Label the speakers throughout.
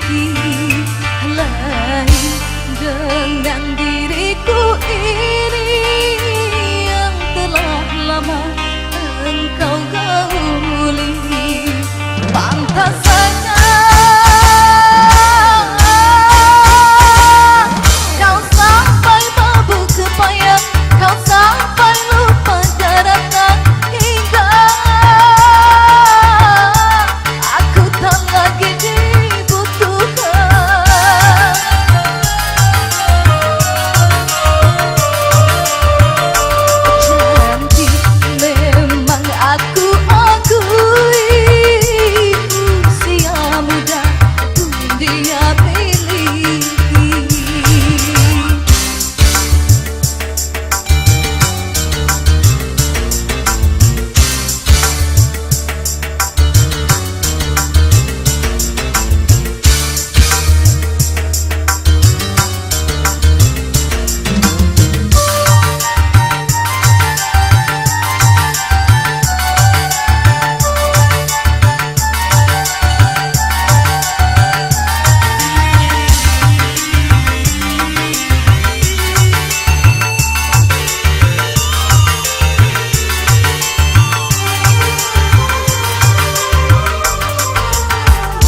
Speaker 1: lain dengan diriku ini yang telah lama engkau gauli. Pantas saja kau sampai mabuk kepayang, kau sampai lupa daratan, hingga aku tak lagi dibutuhkan. Cantik memang aku akui, usia muda pun dia miliki.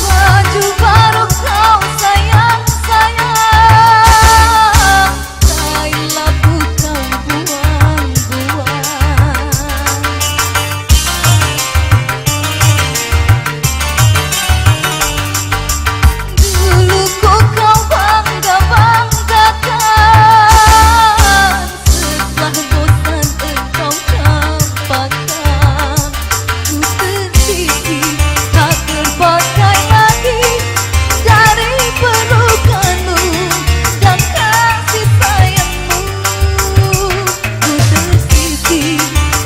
Speaker 1: Baju baru kau sayang-sayang, kain labu kau buang-buang. Dulu kau bangga-banggakan, setelah bosan engkau campakkan. Ku tertiti tak terpakai lagi dari pelukanmu dan kasih sayangmu. Ku tersisih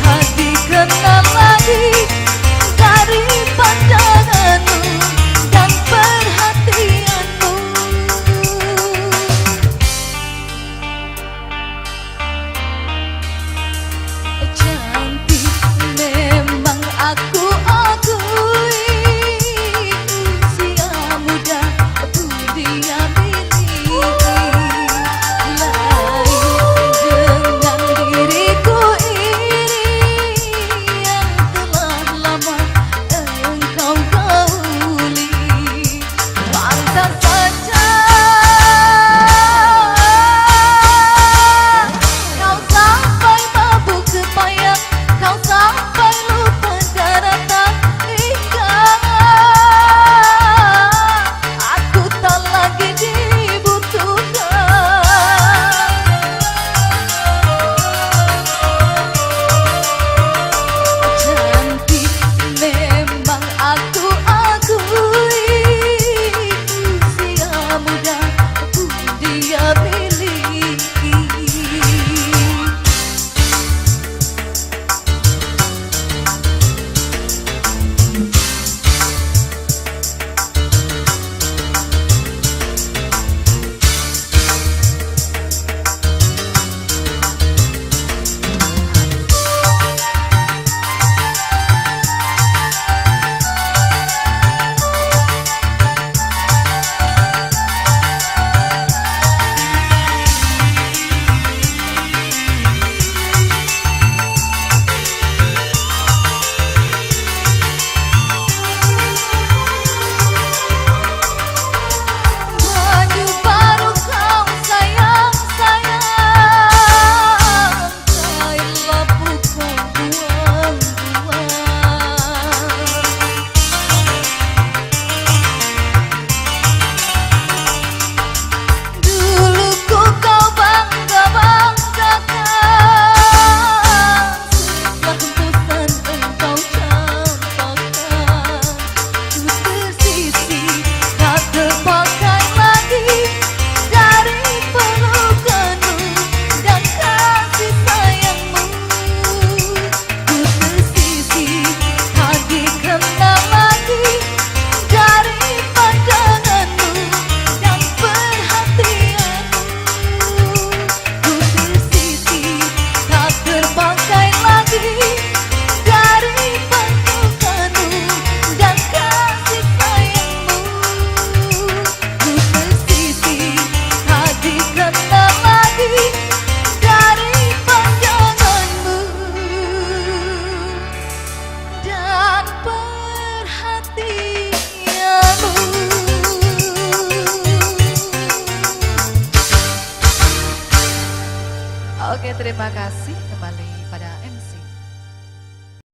Speaker 1: tak dikenal lagi dari pandanganmu dan perhatianmu. Cantik memang aku akui, usia muda pun dia miliki. Lain dengan diriku ini yang telah lama engkau gauli. Pantas saja kau sampai mabuk kepayang, kau sampai lupa daratan, hingga aku tak lagi dibutuhkan. Cantik memang aku akui, usia
Speaker 2: Oke, terima kasih.